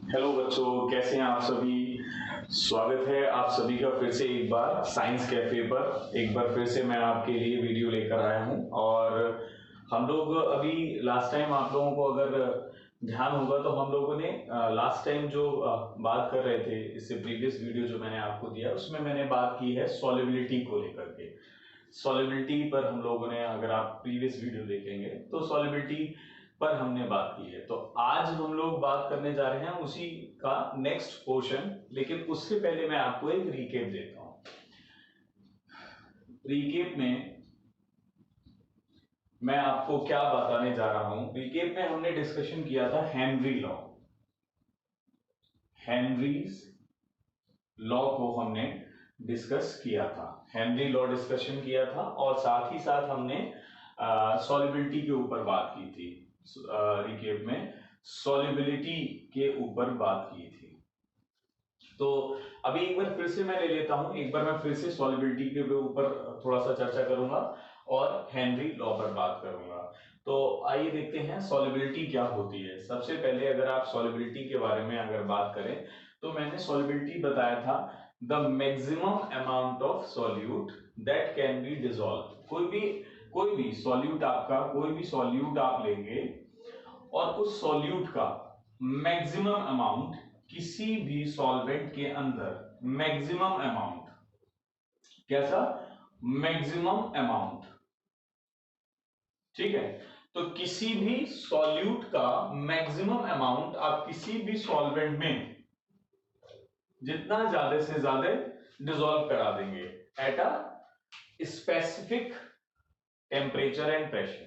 Hello बच्चों, कैसे हैं आप सभी। स्वागत है आप सभी का फिर से एक बार साइंस कैफे पर। एक बार फिर से मैं आपके लिए वीडियो लेकर आया हूं। और हम लोग अभी लास्ट टाइम, आप लोगों को अगर ध्यान होगा तो हम लोगों ने लास्ट टाइम जो बात कर रहे थे, इससे प्रीवियस वीडियो जो मैंने आपको दिया उसमें मैंने बात की है सॉल्युबिलिटी को लेकर के। सॉल्युबिलिटी पर हम लोगों ने, अगर आप प्रीवियस वीडियो देखेंगे तो सॉल्युबिलिटी पर हमने बात की है। तो आज हम लोग बात करने जा रहे हैं उसी का नेक्स्ट पोर्शन, लेकिन उससे पहले मैं आपको एक रिकेप देता हूं। रिकेप में मैं आपको क्या बताने जा रहा हूं। रिकेप में हमने डिस्कशन किया था हेनरी लॉ। हेनरीज लॉ को हमने डिस्कस किया था। हेनरी लॉ डिस्कशन किया था और साथ ही साथ हमने सॉल्युबिलिटी के ऊपर बात की थी। रिकेप में सॉल्युबिलिटी के ऊपर बात की थी। तो अभी एक बार फिर से मैं ले लेता हूं, एक बार मैं फिर से सॉल्युबिलिटी के ऊपर थोड़ा सा चर्चा करूंगा और हेनरी लॉ पर बात करूंगा। तो आइए देखते हैं सॉल्युबिलिटी क्या होती है। सबसे पहले अगर आप सॉल्युबिलिटी के बारे में अगर बात करें तो मैंने सॉल्युबिलिटी बताया था the maximum amount of solute that can be dissolve. कोई भी सॉल्यूट आप लेंगे और उस सॉल्यूट का मैक्सिमम अमाउंट किसी भी सॉल्वेंट के अंदर, मैक्सिमम अमाउंट कैसा, मैक्सिमम अमाउंट, ठीक है। तो किसी भी सॉल्यूट का मैक्सिमम अमाउंट आप किसी भी सॉल्वेंट में जितना ज्यादा से ज्यादा डिसॉल्व करा देंगे at a specific temperature and pressure,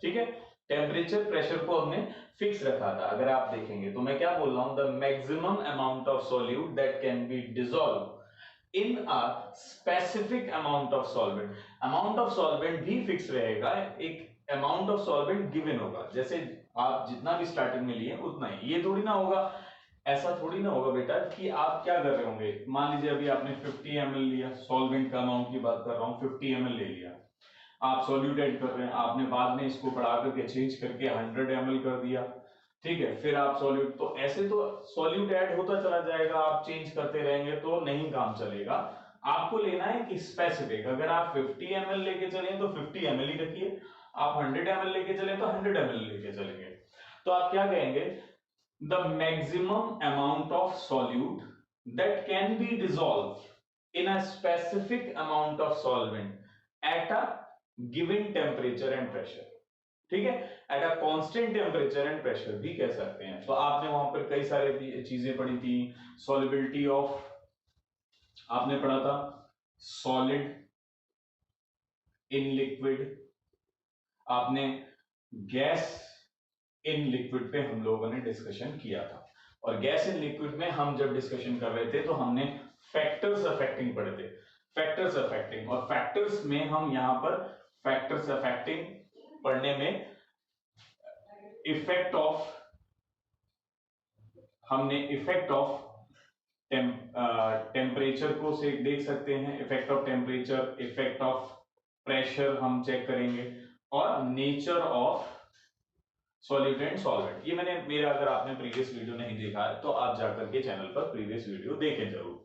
ठीक है। टेम्परेचर प्रेशर को हमने फिक्स रखा था। अगर आप देखेंगे तो मैं क्या बोल रहा हूं, the maximum amount of solute that can be dissolve in a specific amount of solvent. Amount of solvent भी फिक्स रहेगा, एक अमाउंट ऑफ सॉल्वेंट गिवन होगा। जैसे आप जितना भी स्टार्टिंग में लिए उतना ही, ये थोड़ी ना होगा, ऐसा थोड़ी ना होगा बेटा कि आप क्या कर रहे होंगे। मान लीजिए अभी आपने 50 ml लिया, सॉल्वेंट का अमाउंट की बात कर रहा हूं, 50 ml ले लिया, आप सॉल्यूट ऐड कर रहे हैं, आपने बाद में इसको बढ़ा करके चेंज करके 100 ml कर दिया, ठीक है। फिर आप सॉल्यूट, तो ऐसे तो सॉल्यूट ऐड होता चला जाएगा, आप चेंज करते रहेंगे तो नहीं काम चलेगा। आपको लेना है कि स्पेसिफिक, अगर आप 50 ml लेके चले तो 50 ml ही रखिए, आप 100 ml लेके चले तो 100 ml लेके चलेंगे। तो आप क्या कहेंगे, the maximum amount of solute that can be dissolve in a specific amount of solvent at a given temperature and pressure, ठीक है। At a constant temperature and pressure भी कह सकते हैं। तो आपने वहां पर कई सारे चीजें पढ़ी थी। सॉल्युबिलिटी ऑफ, आपने पढ़ा था सॉलिड इन लिक्विड, आपने गैस इन लिक्विड पे हम लोगों ने डिस्कशन किया था। और गैस इन लिक्विड में हम जब डिस्कशन कर रहे थे तो हमने फैक्टर्स अफेक्टिंग पढ़े थे, फैक्टर्स अफेक्टिंग। और फैक्टर्स में हम यहां पर फैक्टर्स अफेक्टिंग पढ़ने में इफेक्ट ऑफ, हमने इफेक्ट ऑफ टेम्परेचर को से देख सकते हैं, effect of temperature, effect of pressure हम चेक करेंगे, और nature of solute and solvent. ये मैंने, मेरा अगर आपने प्रीवियस वीडियो नहीं देखा है तो आप जाकर के चैनल पर प्रीवियस वीडियो देखें जरूर।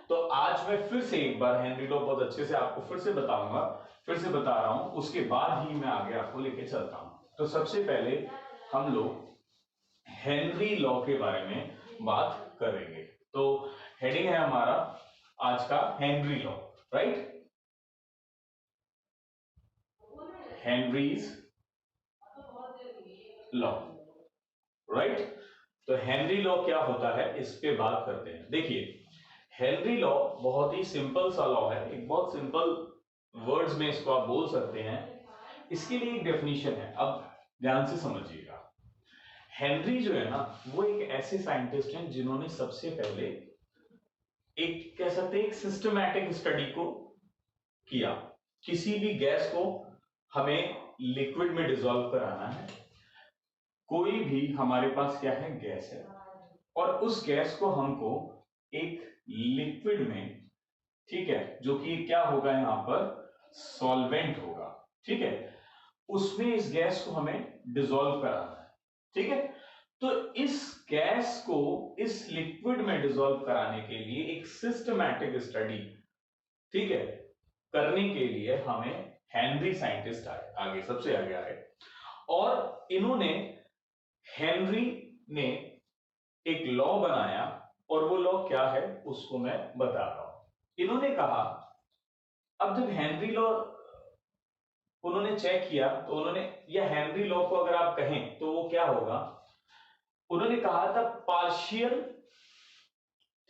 तो आज मैं फिर से एक बार हेनरी लॉ बहुत अच्छे से आपको फिर से बताऊंगा, फिर से बता रहा हूं, उसके बाद ही मैं आगे आपको लेके चलता हूं। तो सबसे पहले हम लोग हेनरी लॉ के बारे में बात करेंगे। तो हेडिंग है हमारा आज का Henry law, right. Henry's law, right. तो हेनरी लॉ क्या होता है इस पे बात करते हैं। देखिए, हेनरी लॉ बहुत ही सिंपल सा लॉ है, एक बहुत सिंपल वर्ड्स में इसको आप बोल सकते हैं। इसके लिए एक डेफिनेशन है, अब ध्यान से समझिएगा। हेनरी जो है ना, वो एक ऐसे साइंटिस्ट हैं जिन्होंने सबसे पहले एक, कह सकते हैं, एक सिस्टमैटिक स्टडी को किया। किसी भी गैस को हमें लिक्विड में डिसॉल्व कराना है, कोई भी हमारे पास क्या है, गैस है, और उस गैस को हमको एक लिक्विड में, ठीक है, जो कि क्या होगा यहां पर, सॉल्वेंट होगा, ठीक है, उसमें इस गैस को हमें डिसॉल्व कराना है, ठीक है। तो इस गैस को इस लिक्विड में डिसॉल्व कराने के लिए एक सिस्टमैटिक स्टडी, ठीक है, करने के लिए हमें हेनरी साइंटिस्ट आगे सबसे आगे आए, और इन्होंने हेनरी ने एक लॉ बनाया, और वो लॉ क्या है उसको मैं बता रहा हूं। इन्होंने कहा, अब जब हेनरी लॉ उन्होंने चेक किया तो उन्होंने, या हेनरी लॉ को अगर आप कहें तो वो क्या होगा, उन्होंने कहा था पार्शियल,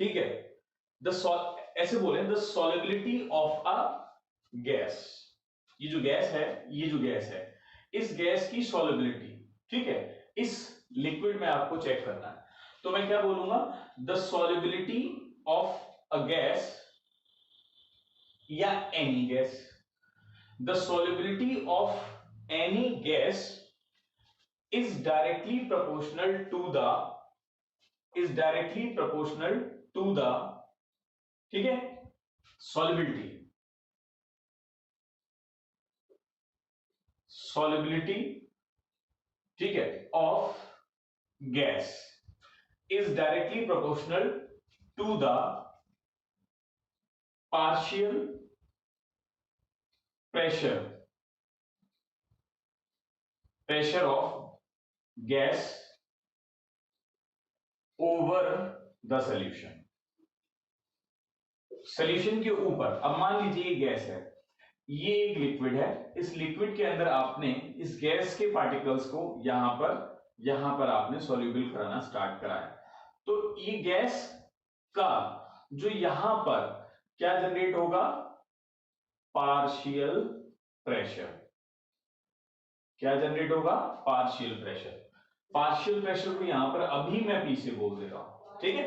ठीक है, ऐसे बोले the solubility of a gas, ये जो गैस है, ये जो गैस है, इस गैस की सॉलिबिलिटी, ठीक है, इस लिक्विड में आपको चेक करना है। तो मैं क्या बोलूंगा, the solubility of a gas या any gas, the solubility of any gas is directly proportional to the, ठीक है, सॉलिबिलिटी ठीक है, of gas is directly proportional to the partial pressure of gas over the solution के ऊपर। अब मान लीजिए ये गैस है, ये एक लिक्विड है, इस लिक्विड के अंदर आपने इस गैस के पार्टिकल्स को यहां पर आपने सॉल्यूबल कराना स्टार्ट कराया, तो ये गैस का जो यहां पर क्या जनरेट होगा, पार्शियल प्रेशर। क्या जनरेट होगा, पार्शियल प्रेशर। पार्शियल प्रेशर को यहां पर अभी मैं पी से बोल दे रहा हूं, ठीक है।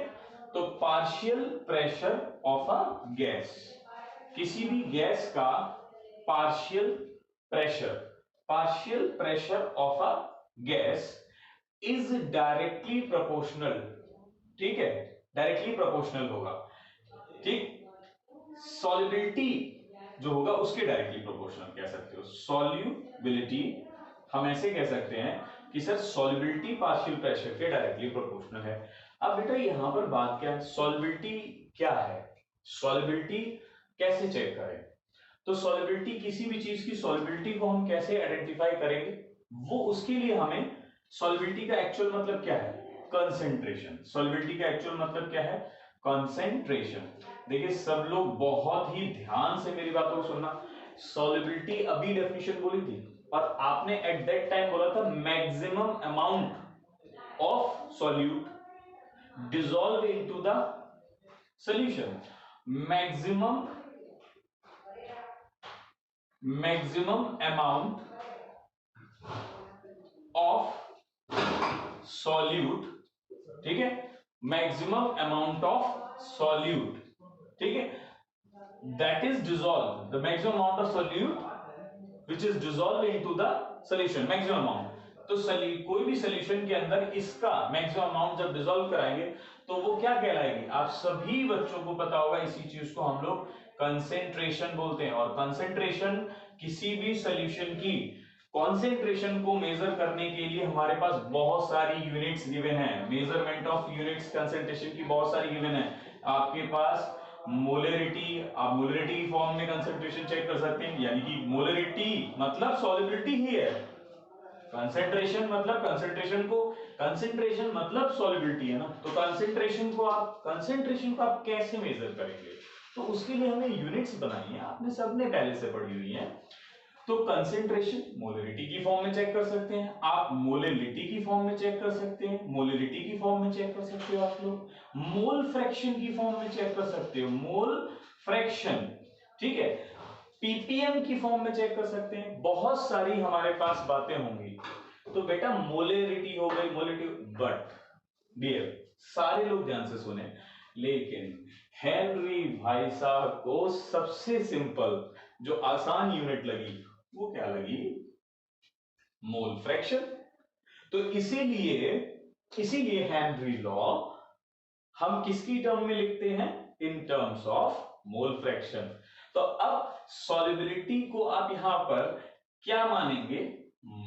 तो partial pressure of a gas, किसी भी गैस का partial pressure of a gas is directly proportional, ठीक है, डायरेक्टली प्रोपोर्शनल होगा, ठीक, सॉल्युबिलिटी जो होगा उसके डायरेक्टली प्रोपोर्शनल कह सकते हो। सॉल्युबिलिटी हम ऐसे कह सकते हैं कि सर सॉल्युबिलिटी पार्शियल प्रेशर के डायरेक्टली प्रोपोर्शनल है। अब बेटा यहां पर बात क्या है, सॉल्युबिलिटी क्या है, सॉल्युबिलिटी कैसे चेक करें, तो सॉल्युबिलिटी, किसी भी चीज की सॉल्युबिलिटी को हम कैसे आइडेंटिफाई करेंगे, वो उसके लिए हमें सॉल्युबिलिटी का एक्चुअल मतलब क्या है, कंसेंट्रेशन। सॉल्युबिलिटी का एक्चुअल मतलब क्या है, कंसेंट्रेशन। देखिए सब लोग बहुत ही ध्यान से मेरी बातों को सुनना, सॉल्युबिलिटी अभी डेफिनेशन बोली थी और आपने एट दैट टाइम बोला था maximum amount of solute dissolve into the solution. Maximum amount of solute, ठीक है, मैक्सिमम अमाउंट ऑफ सॉल्यूट, ठीक है, that is dissolve, the maximum amount of solute which is dissolved into the solution, maximum amount। तो कोई भी solution के अंदर इसका मैक्सिमम अमाउंट जब डिसॉल्व कराएंगे तो वो क्या कहलाएगी, आप सभी बच्चों को पता होगा, इसी चीज को हम लोग कंसेंट्रेशन बोलते हैं। और कंसेंट्रेशन किसी भी सॉल्यूशन की कंसेंट्रेशन को मेजर करने के लिए हमारे पास बहुत सारी यूनिट्स गिवन है, मेजरमेंट ऑफ यूनिट्स कंसेंट्रेशन की बहुत सारी गिवन है आपके पास। मोलरिटी, आप मोलरिटी की फॉर्म में कंसेंट्रेशन चेक कर सकते हैं, यानी कि मोलरिटी मतलब सॉल्युबिलिटी ही है, कंसेंट्रेशन मतलब कंसेंट्रेशन मतलब सॉल्युबिलिटी है ना। तो कंसेंट्रेशन को आप कैसे मेजर करेंगे, तो उसके लिए हमें यूनिट्स बनानी है, आपने सबने पहले से पढ़ी हुई है। तो कंसेंट्रेशन मोलरिटी की फॉर्म में चेक कर सकते हैं आप, मोलरिटी की फॉर्म में चेक कर सकते हैं, मोलरिटी की फॉर्म में चेक कर सकते हो आप लोग, मोल फ्रैक्शन की फॉर्म में चेक कर सकते हो, मोल फ्रैक्शन, ठीक है, पीपीएम की फॉर्म में चेक कर सकते हैं, बहुत सारी हमारे पास बातें होंगी। तो बेटा मोलरिटी हो गई, मोलरिटी, बट डियर सारे लोग ध्यान से सुने, लेकिन हेनरी भाई साहब को सबसे सिंपल जो आसान यूनिट लगी वो क्या लगी, मोल फ्रैक्शन। तो इसीलिए हेनरी लॉ हम किसकी टर्म में लिखते हैं, in terms of mole fraction. तो अब सॉल्युबिलिटी को आप यहां पर क्या मानेंगे,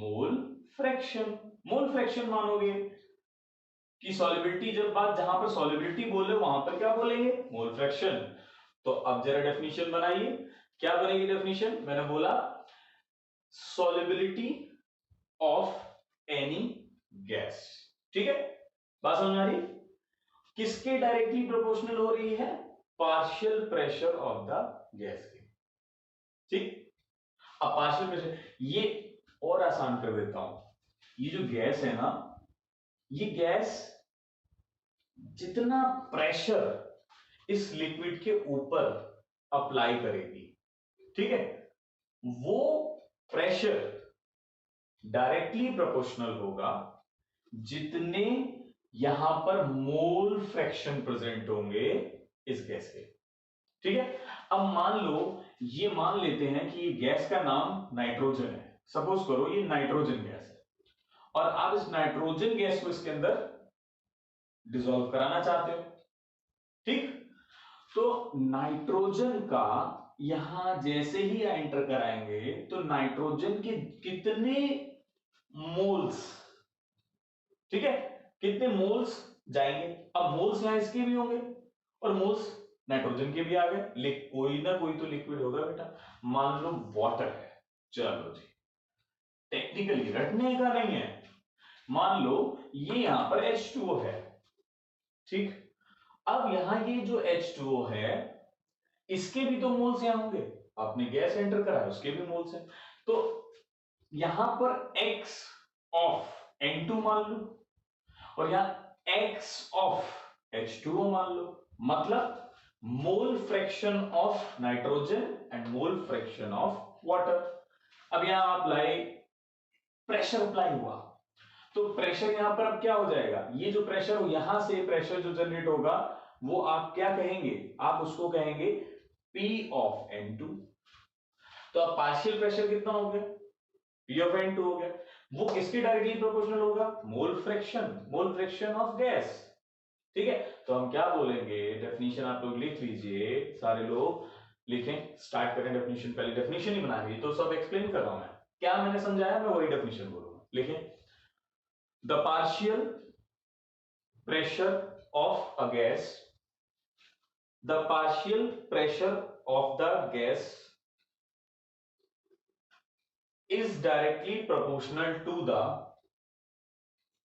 मोल फ्रैक्शन मानोगे। कि सॉल्युबिलिटी, जब बात जहां पर सॉल्युबिलिटी बोले वहां पर क्या बोलेंगे, मोल फ्रैक्शन। तो अब जरा डेफिनेशन बनाइए, क्या बनेगी डेफिनेशन, मैंने बोला सॉल्युबिलिटी ऑफ एनी गैस, ठीक है, बात समझ आ रही, किसके डायरेक्टली प्रोपोर्शनल हो रही है, partial pressure of the gas के, ठीक। अब पार्शियल प्रेशर, ये और आसान कर देता हूं, ये जो गैस है ना, ये गैस जितना प्रेशर इस लिक्विड के ऊपर अप्लाई करेगी, ठीक है, वो प्रेशर डायरेक्टली प्रोपोर्शनल होगा जितने यहां पर मोल फ्रैक्शन प्रेजेंट होंगे इस गैस के, ठीक है। अब मान लो, ये मान लेते हैं कि ये गैस का नाम नाइट्रोजन है, सपोज करो ये नाइट्रोजन गैस है, और आप इस नाइट्रोजन गैस को इसके अंदर डिसॉल्व कराना चाहते हो, ठीक। तो नाइट्रोजन का यहां जैसे ही एंटर कराएंगे तो नाइट्रोजन के कितने मोल्स, ठीक है, कितने मोल्स जाएंगे, अब मोल्स यहां इसके भी होंगे और मोल्स नाइट्रोजन के भी आ गए, कोई ना कोई तो लिक्विड होगा बेटा, मान लो वाटर है, चलो जी टेक्निकली रटने का नहीं है, मान लो ये यहां पर H2O है, ठीक। अब यहां ये जो H2O है इसके भी तो मोल्स यहां होंगे, आपने गैस एंटर कराया उसके भी मोल्स हैं, तो यहां पर X ऑफ N2 मान लो और यहां X ऑफ H2O मान लो, मतलब मोल fraction of nitrogen and mole fraction of water. अब यहां आप लाए प्रेशर अप्लाई हुआ, तो प्रेशर यहां पर अब क्या हो जाएगा, ये जो प्रेशर हो यहां से प्रेशर जो जनरेट होगा वो आप क्या कहेंगे, आप उसको कहेंगे P ऑफ N2। तो अब पार्शियल प्रेशर कितना हो गया, P ऑफ N2 हो गया, वो किसके डायरेक्टली प्रोपोर्शनल होगा, मोल फ्रैक्शन ऑफ गैस, ठीक है। तो हम क्या बोलेंगे, डेफिनेशन आप लोग लिख लीजिए, सारे लोग लिखें, स्टार्ट करें डेफिनेशन, पहले डेफिनेशन ही बना ली तो सब एक्सप्लेन कर रहा हूं मैं, क्या मैंने समझाया मैं वही डेफिनेशन बोलूंगा, लिखें, the partial pressure of a gas, the partial pressure of the gas is directly proportional to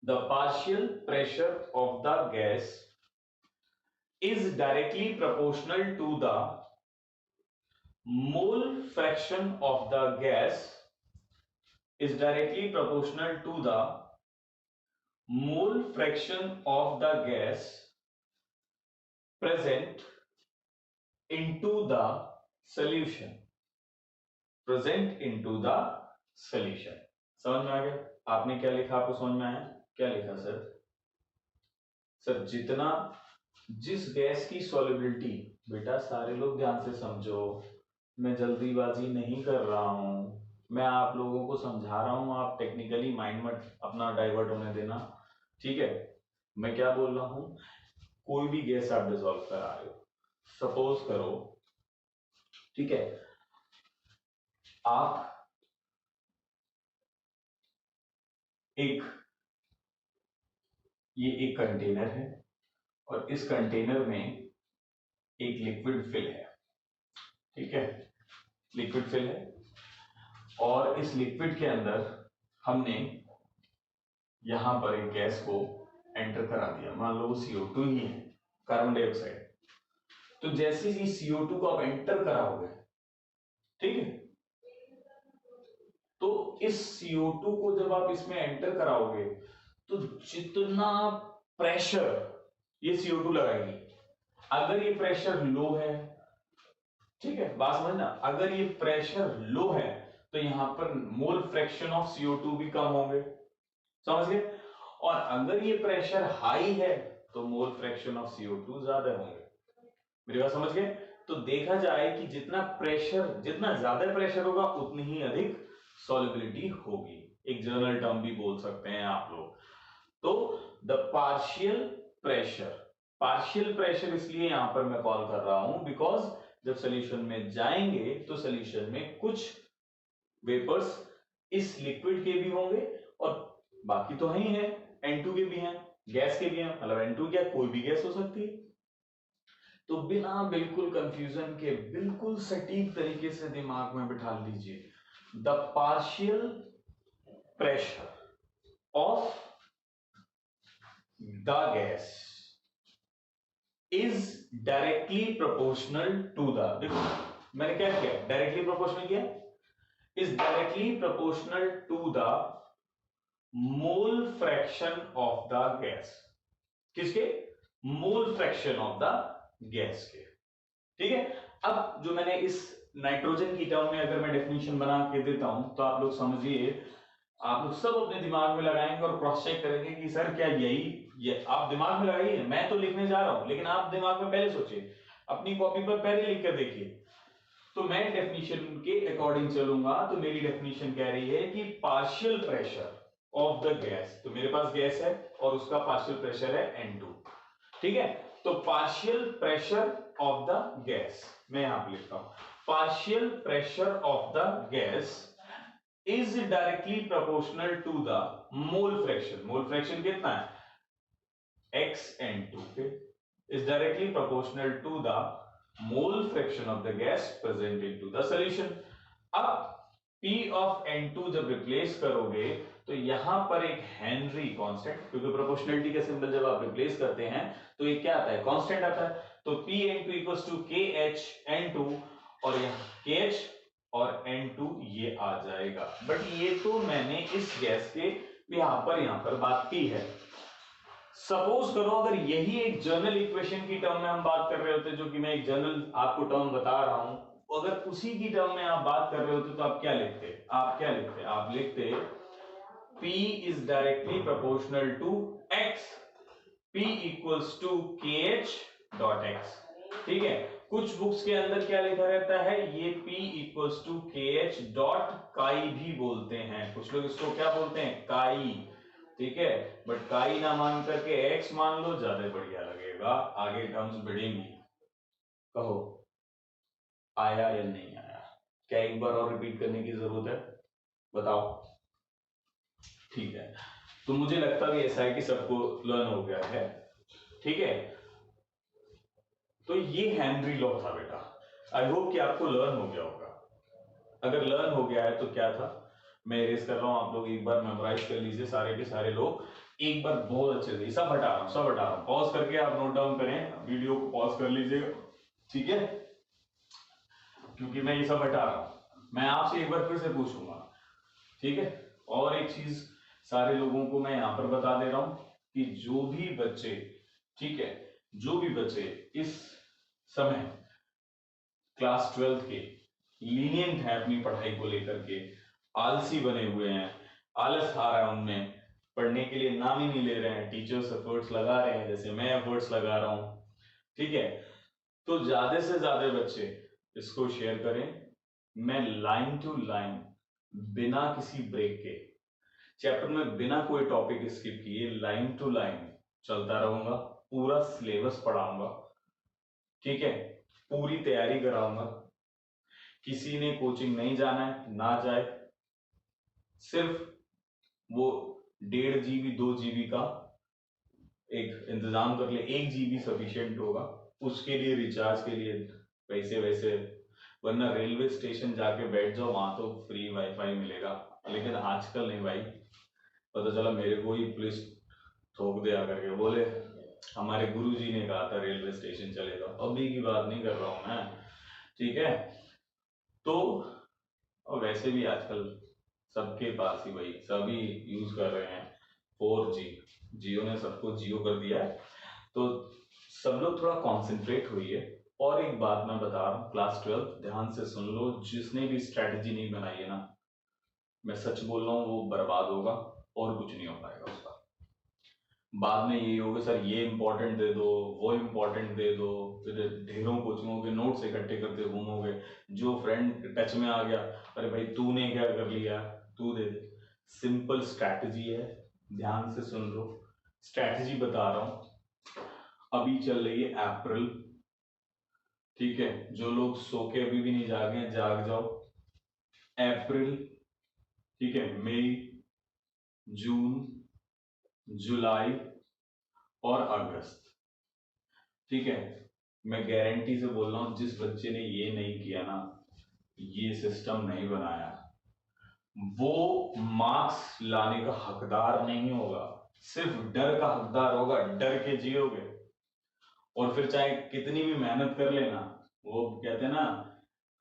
the partial pressure of the gas is directly proportional to the mole fraction of the gas is directly proportional to the mole fraction of the gas present into the solution, present into the solution। समझ में आ गया, आपने क्या लिखा, आपको समझ में आया, क्या लिखा सर, सर जितना, जिस गैस की सॉल्युबिलिटी, बेटा सारे लोग ध्यान से समझो, मैं जल्दीबाजी नहीं कर रहा हूं, मैं आप लोगों को समझा रहा हूं, आप टेक्निकली माइंड मत अपना डाइवर्ट होने देना, ठीक है। मैं क्या बोल रहा हूं, कोई भी गैस आप डिसॉल्व करा रहे हो, सपोज करो, ठीक है, आप एक, ये एक कंटेनर है और इस कंटेनर में एक लिक्विड फिल है, ठीक है, लिक्विड फिल है, और इस लिक्विड के अंदर हमने यहां पर एक गैस को एंटर करा दिया, मान लो वो CO2 ही है, कार्बन डाइऑक्साइड। तो जैसे ही CO2 को आप एंटर कराओगे, ठीक है, तो इस CO2 को जब आप इसमें एंटर कराओगे तो जितना प्रेशर ये CO2 लगाएगी, अगर ये प्रेशर लो है, ठीक है, बात समझना, अगर ये प्रेशर लो है तो यहां पर मोल फ्रैक्शन ऑफ CO2 भी कम होंगे, समझ गए, और अगर ये प्रेशर हाई है तो मोल फ्रैक्शन ऑफ CO2 ज्यादा होंगे, मेरी बात समझ गए। तो देखा जाए कि जितना प्रेशर, जितना ज्यादा प्रेशर होगा उतनी ही अधिक सॉल्युबिलिटी होगी, एक जनरल टर्म भी बोल सकते हैं आप लोग। तो द पार्शियल प्रेशर इसलिए यहां पर मैं कॉल कर रहा हूं बिकॉज जब सॉल्यूशन में जाएंगे तो सॉल्यूशन में कुछ वेपर्स इस लिक्विड के भी होंगे और बाकी तो है ही है, N2 के भी हैं, गैस के भी हैं, मतलब N2 क्या कोई भी गैस हो सकती है। तो बिना बिल्कुल कंफ्यूजन के बिल्कुल सटीक तरीके से दिमाग में बिठा लीजिए, the partial pressure of the gas is directly proportional to the, देखो मैंने क्या किया, डायरेक्टली प्रोपोर्शनल किया, is directly proportional to the mole fraction of the gas. किसके? Mole fraction of the gas के। ठीक है। अब जो मैंने इस नाइट्रोजन की टर्म में अगर मैं डेफिनेशन बना के देता हूं तो आप लोग समझिए, आप लोग सब अपने दिमाग में लगाएंगे और क्रॉस चेक करेंगे कि सर क्या यही, ये आप दिमाग में लगाइए, मैं तो लिखने जा रहा हूं लेकिन आप दिमाग में पहले सोचिए, अपनी कॉपी पर पहले लिख कर देखिए। तो मैं डेफिनेशन के अकॉर्डिंग चलूंगा, तो मेरी डेफिनेशन कह रही है कि partial pressure of the gas, तो मेरे पास गैस है और उसका पार्शियल प्रेशर है N2। ठीक है, तो partial pressure of the gas, मैं यहां पे लिखता हूं, partial pressure of the gas is directly proportional to the mole fraction. Mole fraction कितना है? xN2 पे, is directly proportional to the mole fraction of the gas present into the solution। अब P of N2 जब replace करोगे तो यहां पर एक हेनरी कांस्टेंट, क्योंकि प्रोपोर्शनलिटी का सिंबल जब आप रिप्लेस करते हैं तो ये क्या आता है? कांस्टेंट आता है। तो P N2 equals to KH N2, और यहाँ KH और N2 ये आ जाएगा। बट ये तो मैंने इस गैस के यहां पर बात की है। सपोज करो अगर यही एक जर्नल इक्वेशन की टर्म में हम बात कर रहे होते, जो कि मैं एक जर्नल आपको टर्म बता रहा हूं, अगर उसी की टर्म में आप बात कर रहे होते तो आप क्या लिखते? आप लिखते P is directly proportional to X, P equals to KH dot X। ठीक है, कुछ बुक्स के अंदर क्या लिखा रहता है, ये P equals to KH dot chi भी बोलते हैं, कुछ लोग इसको क्या बोलते हैं? काई। ठीक है, बट काई ना मान करके एक्स मान लो, ज्यादा बढ़िया लगेगा, आगे टर्म्स बढ़ेंगी। कहो आया या नहीं आया? क्या एक बार और रिपीट करने की जरूरत है? बताओ। ठीक है, तो मुझे लगता भी ऐसा है कि सबको लर्न हो गया है। ठीक है, तो ये हेनरी लॉ था बेटा, आई होप कि आपको लर्न हो गया होगा। अगर लर्न हो गया है तो क्या था, मैं इरेज कर रहा हूं, आप लोग एक बार मेमोराइज कर लीजिए, सारे के सारे लोग एक बार बहुत अच्छे से, सब हटा रहा हूं, पॉज करके आप नोट डाउन करें, वीडियो को पॉज कर लीजिएगा। ठीक है, क्योंकि मैं ये सब हटा रहा हूं, मैं आपसे एक बार फिर से पूछूंगा। ठीक है, और एक चीज सारे लोगों को मैं यहां पर बता दे रहा हूं कि जो भी बच्चे, ठीक है, जो भी बच्चे इस समय क्लास 12 के लीनियंट है अपनी पढ़ाई को लेकर के, आलसी बने हुए हैं, आलस आ रहा है उनमें, पढ़ने के लिए नाम ही नहीं ले रहे हैं, टीचर्स एफर्ट्स लगा रहे हैं जैसे मैं एफर्ट्स लगा रहा हूं। ठीक है, तो ज्यादा से ज्यादा बच्चे इसको शेयर करें। मैं लाइन टू लाइन बिना किसी ब्रेक के चैप्टर में बिना कोई टॉपिक स्किप किए लाइन टू लाइन चलता रहूंगा, पूरा सिलेबस पढ़ाऊंगा। ठीक है, पूरी तैयारी कराऊंगा। किसी ने कोचिंग नहीं जाना है ना जाए, सिर्फ वो 1.5 GB 2 GB का एक इंतजाम कर ले, 1 GB सफिशिएंट होगा, उसके लिए रिचार्ज के लिए पैसे वैसे, वरना रेलवे स्टेशन जाके बैठ जाओ, वहां तो फ्री वाईफाई मिलेगा। लेकिन आजकल नहीं भाई, पता चला मेरे को ही पुलिस ठोक दिया करके बोले हमारे गुरुजी ने कहा था रेलवे स्टेशन चले जाओ, अभी की बात नहीं कर रहा हूं मैं। ठीक है, तो और वैसे भी आजकल सबके पास ही भाई सभी यूज कर रहे हैं 4G, जियो ने सबको जियो कर दिया है, तो सब लोग थोड़ा कॉन्सेंट्रेट होइए। और एक बात मैं बता रहा हूँ, क्लास 12 ध्यान से सुन लो, जिसने भी स्ट्रेटजी नहीं बनाई है ना, मैं सच बोल रहा हूँ वो बर्बाद होगा और कुछ नहीं हो पाएगा उसका। बाद में यही होगा सर ये इंपॉर्टेंट दे दो, वो इंपॉर्टेंट दे दो, फिर ढेरों कोचिंगों के नोट्स इकट्ठे करते घूमोगे, जो फ्रेंड टच में आ गया, अरे भाई तूने क्या कर लिया, तू दे दे। सिंपल स्ट्रैटेजी है, ध्यान से सुन लो, स्ट्रैटेजी बता रहा हूं। अभी चल रही है अप्रैल, ठीक है, जो लोग सो के अभी भी नहीं जागे जाग जाओ। अप्रैल, ठीक है, मई, जून, जुलाई, और अगस्त। ठीक है, मैं गारंटी से बोल रहा हूं जिस बच्चे ने ये नहीं किया ना, ये सिस्टम नहीं बनाया, वो मार्क्स लाने का हकदार नहीं होगा, सिर्फ डर का हकदार होगा, डर के जियोगे। और फिर चाहे कितनी भी मेहनत कर लेना, वो कहते हैं ना,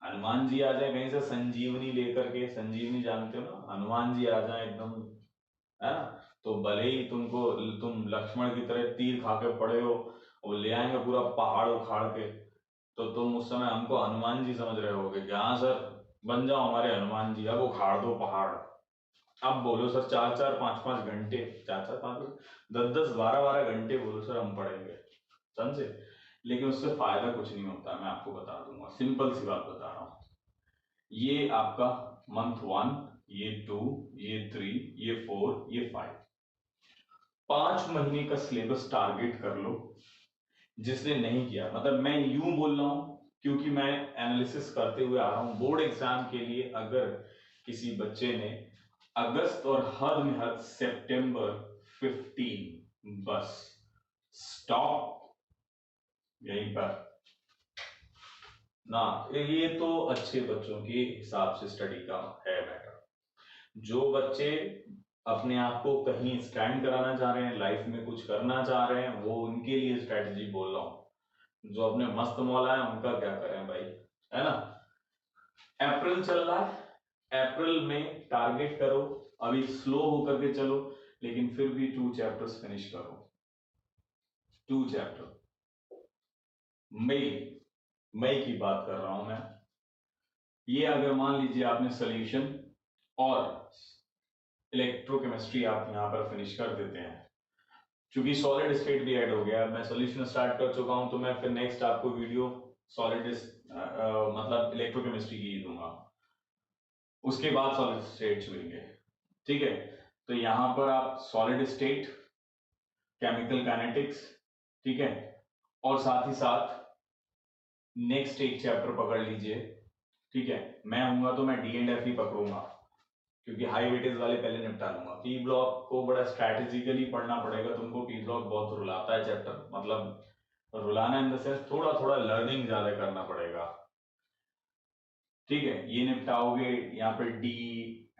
हनुमान जी आ जाए कहीं से संजीवनी लेकर के, संजीवनी जानते हो ना, हनुमान जी आ जाए एकदम, है ना, तो भले ही तुम लक्ष्मण की तरह तीर खा के पड़े हो, वो ले आएंगे पूरा पहाड़ उखाड़ के, तो तुम उस समय हमको हनुमान जी समझ रहे होगे कि हाँ सर बन जाओ हमारे हनुमान जी, अब उखाड़ दो पहाड़। अब बोलो सर 4-4 5-5 घंटे, 4-4 5 10-10 12-12 घंटे बोलो सर हम पढ़ेंगे, समझे। लेकिन उससे फायदा कुछ नहीं होता, मैं आपको बता दूंगा, सिंपल सी बात बता रहा हूं। ये आपका मंथ 1, ये 2, ये 3, ये 4, ये 5, 5 महीने का सिलेबस टारगेट कर लो। जिसने नहीं किया, मतलब मैं यूं बोल रहा हूं क्योंकि मैं एनालिसिस करते हुए आ रहा हूं बोर्ड एग्जाम के लिए। अगर किसी बच्चे ने अगस्त और हद में हद सितंबर 15, बस स्टॉप यहीं पर ना, ये तो अच्छे बच्चों के हिसाब से स्टडी का है मैटर। जो बच्चे अपने आप को कहीं स्टैंड कराना चाह रहे हैं, लाइफ में कुछ करना चाह रहे हैं, वो उनके लिए स्ट्रेटजी बोल रहा हूं। जो अपने मस्त मौला है उनका क्या करें भाई, है ना। अप्रैल चल रहा है, अप्रैल में टारगेट करो, अभी स्लो होकर के चलो, लेकिन फिर भी 2 चैप्टर्स फिनिश करो, 2 चैप्टर। मई मई की बात कर रहा हूं मैं। ये अगर मान लीजिए आपने सोल्यूशन और इलेक्ट्रोकेमिस्ट्री आप यहां पर फिनिश कर देते हैं, क्योंकि सॉलिड स्टेट भी ऐड हो गया, मैं सोल्यूशन स्टार्ट कर चुका हूं, तो मैं फिर नेक्स्ट आपको वीडियो सॉलिड मतलब इलेक्ट्रोकेमिस्ट्री की दूंगा, उसके बाद सॉलिड स्टेट्स मिलेंगे। ठीक है, तो यहां पर आप सॉलिड स्टेट, केमिकल काइनेटिक्स, ठीक है, और साथ ही साथ नेक्स्ट एक चैप्टर पकड़ लीजिए। ठीक है, मैं हूंगा तो मैं डी एंड एफ ही पकड़ूंगा, क्योंकि हाई वेटेज वाले पहले निपटा लूंगा। पी ब्लॉक को बड़ा स्ट्रैटेजिकली पढ़ना पड़ेगा तुमको, पी ब्लॉक बहुत रुलाता है चैप्टर, मतलब रुलाना इन द सेंस थोड़ा थोड़ा लर्निंग ज्यादा करना पड़ेगा। ठीक है, ये निपटाओगे, यहाँ पर डी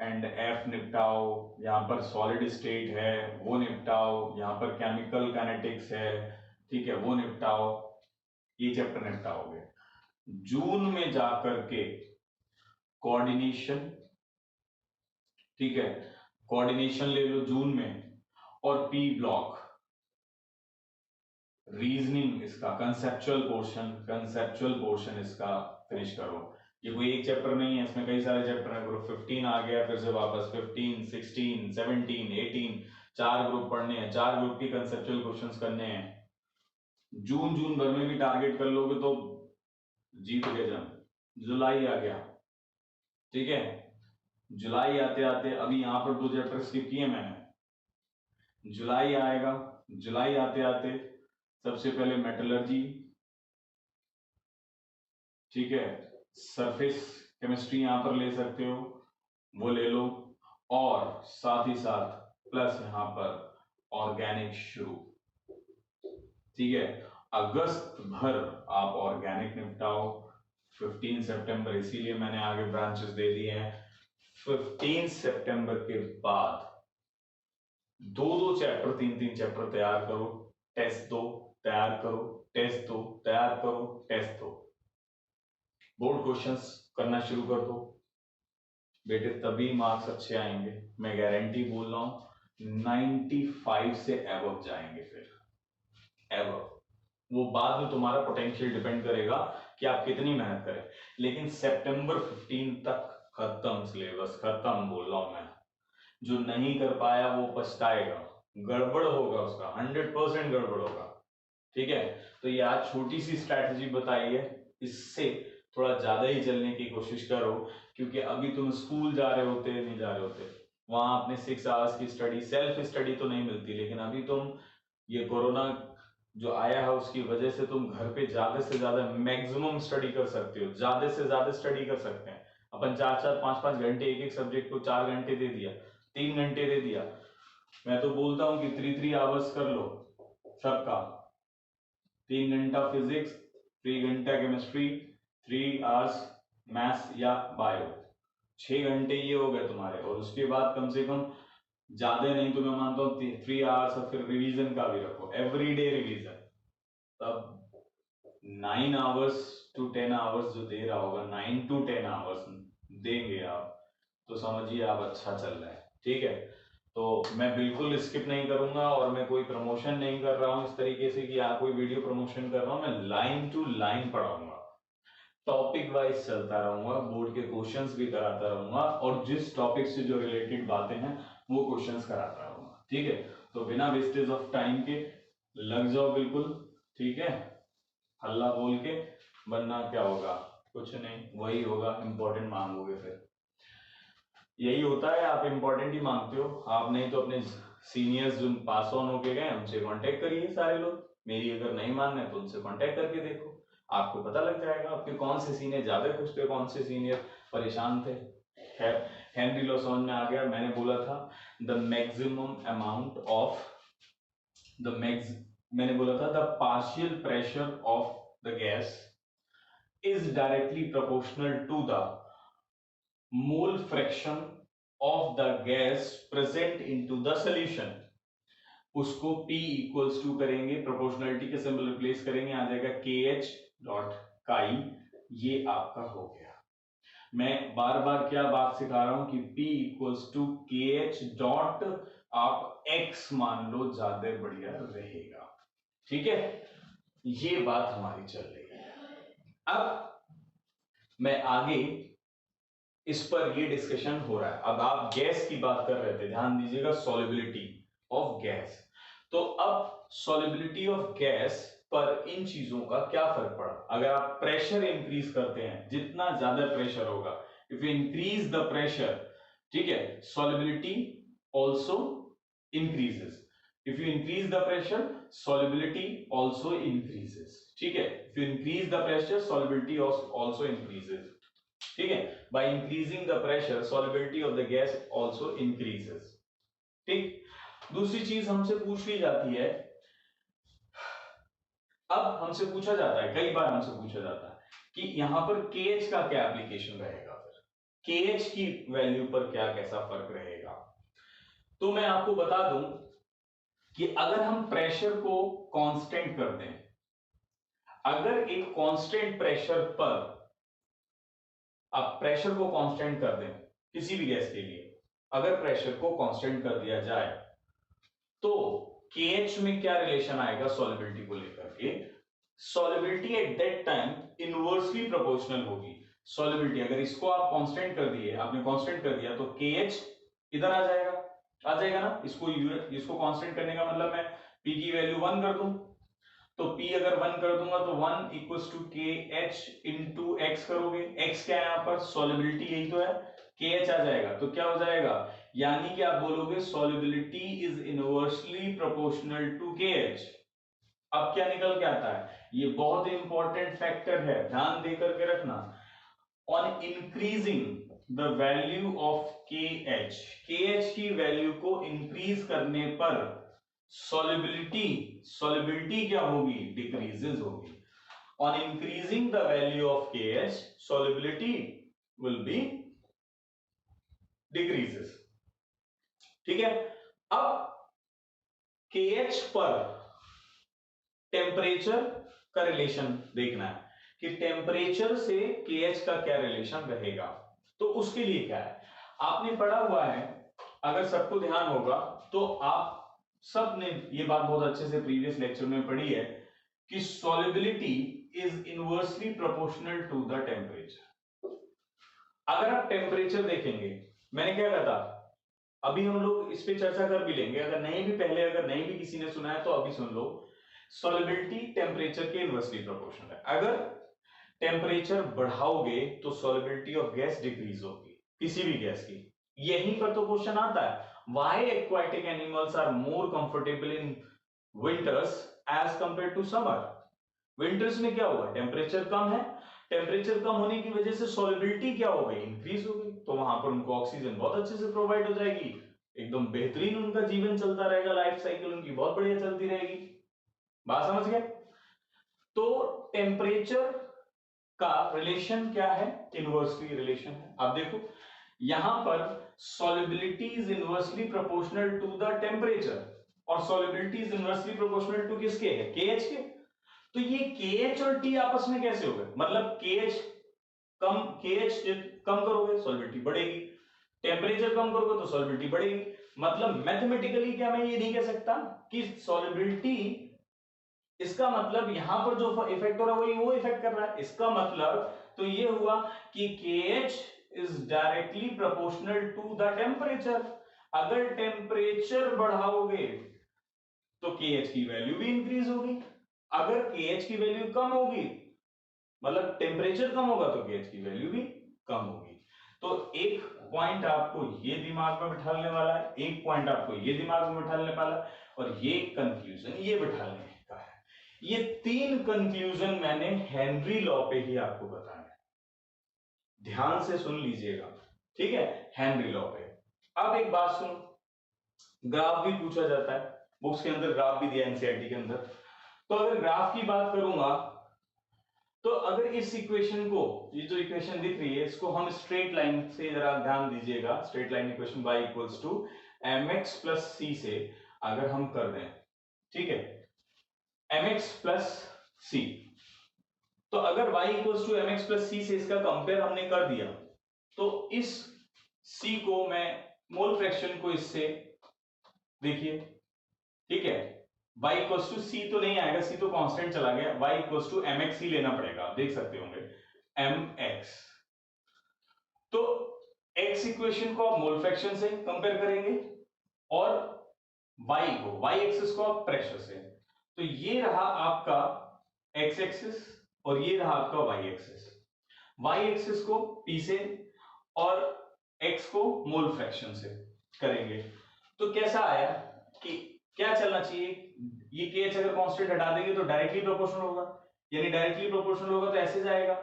एंड एफ निपटाओ, यहाँ पर सॉलिड स्टेट है वो निपटाओ, यहाँ पर केमिकल काइनेटिक्स है, ठीक है, वो निपटाओ, ये चैप्टर निपटाओगे। जून में जाकर के कोऑर्डिनेशन, ठीक है, कोऑर्डिनेशन ले लो जून में, और पी ब्लॉक रीजनिंग, इसका कंसेप्चुअल पोर्शन इसका फिनिश करो। ये कोई एक चैप्टर नहीं है, इसमें कई सारे चैप्टर हैं। ग्रुप 15 आ गया, फिर से वापस 15, 16, 17, 18, 4 ग्रुप पढ़ने हैं, 4 ग्रुप की कंसेप्चुअल क्वेश्चंस करने हैं। जून भर में भी टारगेट कर लोगे तो जीत गए जम। जुलाई आ गया, ठीक है, जुलाई आते आते अभी यहां पर 2 चैप्टर स्किप किए मैंने, जुलाई आएगा, जुलाई आते आते सबसे पहले मेटलर्जी, ठीक है, सरफेस केमिस्ट्री यहां पर ले सकते हो, वो ले लो, और साथ ही साथ प्लस यहां पर ऑर्गेनिक शुरू। ठीक है, अगस्त भर आप ऑर्गेनिक निपटाओ, 15 सितंबर, इसीलिए मैंने आगे ब्रांचेस दे दिए हैं। 15 सितंबर के बाद 2-2 चैप्टर, 3-3 चैप्टर तैयार करो, टेस्ट दो, तैयार करो, टेस्ट दो, तैयार करो, टेस्ट दो, बोर्ड क्वेश्चंस करना शुरू कर दो बेटे, तभी मार्क्स अच्छे आएंगे। मैं गारंटी बोल रहा हूं 95 से एबव जाएंगे, फिर एबव। वो बाद में तुम्हारा पोटेंशियल डिपेंड करेगा कि आप कितनी मेहनत करें, लेकिन सितंबर 15 तक खत्म सिलेबस, खत्म बोल रहा हूं मैं। जो नहीं कर पाया वो पछताएगा, गड़बड़ होगा उसका, 100% गड़बड़ होगा। ठीक है, तो ये आज छोटी सी स्ट्रैटेजी बताई है, इससे थोड़ा ज्यादा ही चलने की कोशिश करो, क्योंकि अभी तुम स्कूल जा रहे होते नहीं जा रहे होते, वहां अपने 6 आवर्स की स्टडी, सेल्फ स्टडी तो नहीं मिलती, लेकिन अभी तुम ये कोरोना जो आया है उसकी वजह से तुम घर पे ज्यादा से ज्यादा मैक्सिमम स्टडी कर सकते हो, ज्यादा से ज्यादा स्टडी कर सकते हैं अपन। 4-4 5-5 घंटे एक एक सब्जेक्ट को, 4 घंटे दे दिया, 3 घंटे दे दिया, मैं तो बोलता हूँ कि 3-3 आवर्स कर लो, सबका 3 घंटा फिजिक्स, 3 घंटा केमिस्ट्री, 3 आवर्स मैथ्स या बायो, 6 घंटे ये हो गए तुम्हारे। और उसके बाद कम से कम ज्यादा नहीं तो मैं मानता हूँ 3 आवर्स, और फिर रिवीजन का भी रखो, एवरीडे रिवीजन, तब 9 आवर्स टू 10 आवर्स जो दे रहा होगा, 9 to 10 आवर्स देंगे आप, तो समझिए आप अच्छा चल रहा है। ठीक है, तो मैं बिल्कुल स्किप नहीं करूंगा, और मैं कोई प्रमोशन नहीं कर रहा हूं इस तरीके से कि आप कोई वीडियो प्रमोशन कर रहा हूं, मैं लाइन टू लाइन पढ़ाऊंगा, टॉपिक वाइज चलता रहूंगा, बोर्ड के क्वेश्चंस भी कराता रहूंगा, और जिस टॉपिक से जो रिलेटेड बातें हैं वो क्वेश्चंस कराता रहूंगा। ठीक है, तो बिना वेस्टेज ऑफ टाइम के लग जाओ बिल्कुल। ठीक है, हल्ला बोल के, वरना क्या होगा, कुछ नहीं, वही होगा, इंपॉर्टेंट मांगोगे फिर। यही होता है, आप इंपॉर्टेंट ही मांगते हो आप, नहीं तो अपने सीनियर्स जो पास ऑन होके गए उनसे कांटेक्ट करिए सारे लोग, मेरी अगर नहीं मान रहे तो उनसे कांटेक्ट करके देखो, आपको पता लग जाएगा आपके कौन से सीनियर ज्यादा खुश थे, कौन से सीनियर परेशान थे। खैर, हेनरी लॉ समझ में आ गया। मैंने बोला था द मैक्सिमम अमाउंट ऑफ मैंने बोला था the partial pressure of the gas is directly proportional to the mole fraction of the gas present into the solution. उसको P इक्वल्स टू करेंगे, प्रोपोर्शनलिटी के सिंबल रिप्लेस करेंगे, आ जाएगा KH डॉट काई, ये आपका हो गया। मैं बार बार क्या बात सिखा रहा हूं कि P equals to KH dot आप X मान लो, ज्यादा बढ़िया रहेगा। ठीक है, ये बात हमारी चल रही है। अब मैं आगे इस पर ये डिस्कशन हो रहा है। अब आप गैस की बात कर रहे थे, ध्यान दीजिएगा, सॉल्युबिलिटी ऑफ गैस। तो अब सॉल्युबिलिटी ऑफ गैस पर इन चीजों का क्या फर्क पड़ा, अगर आप प्रेशर इंक्रीज करते हैं, जितना ज्यादा प्रेशर होगा, if you increase the pressure, ठीक है, solubility also increases. If you increase the pressure, solubility also increases. ठीक है, if you increase the pressure, solubility also increases. ठीक है, by increasing the pressure solubility of the gas also increases। ठीक, दूसरी चीज हमसे पूछ ली जाती है, अब हमसे पूछा जाता है, कई बार हमसे पूछा जाता है कि यहां पर KH का क्या एप्लीकेशन रहेगा, फिर KH की वैल्यू पर क्या कैसा फर्क रहेगा। तो मैं आपको बता दूं कि अगर हम प्रेशर को कांस्टेंट कर दें, अगर एक कांस्टेंट प्रेशर पर आप प्रेशर को कांस्टेंट कर दें किसी भी गैस के लिए, अगर प्रेशर को कांस्टेंट कर दिया जाए तो KH में क्या रिलेशन आएगा सॉल्युबिलिटी को लेकर के, solubility at that time inversely proportional होगी। सॉल्युबिलिटी अगर इसको आप कांस्टेंट कर दिए, आपने कांस्टेंट कर दिया, तो KH इधर आ जाएगा ना, इसको कांस्टेंट करने का मतलब मैं P की वैल्यू 1 कर दूं, तो P अगर 1 कर दूंगा तो 1 equals to KH into X करोगे, X क्या है यहां पर, सॉल्युबिलिटी, यही तो है, KH आ जाएगा, तो क्या हो जाएगा, यानी कि आप बोलोगे solubility is inversely proportional to KH। अब क्या निकल के आता है, ये बहुत इंपॉर्टेंट फैक्टर है, ध्यान दे करके रखना, on increasing the value of KH की वैल्यू को इंक्रीज करने पर सॉल्युबिलिटी क्या होगी, डिक्रीजेस होगी। On increasing the value of KH solubility will be decreases। ठीक है, अब KH पर टेम्परेचर का रिलेशन देखना है कि टेम्परेचर से KH का क्या रिलेशन रहेगा। तो उसके लिए क्या है, आपने पढ़ा हुआ है, अगर सबको ध्यान होगा तो आप सब ने ये बात बहुत अच्छे से प्रीवियस लेक्चर में पढ़ी है कि solubility is inversely proportional to the temperature. अगर आप टेम्परेचर देखेंगे, मैंने क्या कहा था, अभी हम लोग इस पे चर्चा कर भी लेंगे, अगर नहीं भी किसी ने सुना है तो अभी सुन लो, सॉल्युबिलिटी टेम्परेचर के इनवर्सली प्रोपोर्शनल है। अगर टेम्परेचर बढ़ाओगे तो सॉल्युबिलिटी ऑफ गैस डिक्रीज होगी, किसी भी गैस की। यहीं पर तो क्वेश्चन आता है, why aquatic animals are more comfortable in winters as compare to summer. Winters में क्या हुआ, टेम्परेचर कम है, टेम्परेचर कम होने की वजह से सॉल्युबिलिटी क्या हो गई, इंक्रीज हो गई, तो वहां पर उनको ऑक्सीजन बहुत अच्छे से प्रोवाइड हो जाएगी, एकदम बेहतरीन उनका जीवन चलता रहेगा, लाइफ साइकिल उनकी बहुत बढ़िया चलती रहेगी। बात समझ गए? तो टेम्परेचर का रिलेशन क्या है? इनवर्सली रिलेशन है। अब देखो यहां पर solubility is inversely proportional to the temperature, और solubility is inversely proportional to किसके है? KH के। तो ये KH और T आपस में कैसे हो गए? मतलब KH कम करोगे सॉल्युबिलिटी बढ़ेगी, टेम्परेचर कम करोगे तो सॉल्युबिलिटी बढ़ेगी। मतलब मैथमेटिकली क्या मैं ये नहीं कह सकता कि सॉल्युबिलिटी, इसका मतलब यहां पर जो इफेक्ट हो रहा है वही वो इफेक्ट कर रहा है। इसका मतलब तो ये हुआ कि KH is directly proportional to the temperature. अगर टेम्परेचर बढ़ाओगे तो KH की वैल्यू भी इंक्रीज होगी, अगर KH की वैल्यू कम होगी मतलब टेम्परेचर कम होगा तो KH की वैल्यू भी कम होगी। तो एक पॉइंट आपको ये दिमाग में बिठाने वाला है, एक पॉइंट आपको ये दिमाग में बिठाने वाला है, और ये कंक्लूजन ये बिठाने का है। ये तीन कंक्लूजन मैंने हेनरी लॉ पे ही आपको बताया है, ध्यान से सुन लीजिएगा, ठीक है? हेनरी लॉ पे। अब एक बात सुनो, ग्राफ भी पूछा जाता है, बुक्स के अंदर ग्राफ भी दिया एनसीईआरटी के अंदर। तो अगर ग्राफ की बात करूंगा तो अगर इस इक्वेशन को, ये जो इक्वेशन दिख रही है, इसको हम स्ट्रेट लाइन से, जरा ध्यान दीजिएगा, straight line equation y equals to mx plus c से अगर हम कर दें, ठीक है, mx प्लस c, तो अगर y equals to mx plus c से इसका कंपेयर हमने कर दिया, तो इस c को मैं मोल फ्रैक्शन को इससे देखिए, ठीक है, y इक्वल्स टू c तो नहीं आएगा, c तो कांस्टेंट चला गया, y इक्वल्स टू mx ही लेना पड़ेगा, आप देख सकते होंगे mx। तो x इक्वेशन को आप मोल फ्रैक्शन से कंपेयर करेंगे और y एक्सिस को आप प्रेशर से। तो ये रहा आपका x एक्सिस और ये रहा आपका y एक्सिस। y एक्सिस को p से और x को मोल फ्रैक्शन से करेंगे, तो कैसा आया कि क्या चलना चाहिए, ये KH अगर कांस्टेंट हटा देंगे तो डायरेक्टली प्रोपोर्शनल होगा, यानी डायरेक्टली प्रोपोर्शनल होगा तो ऐसे जाएगा।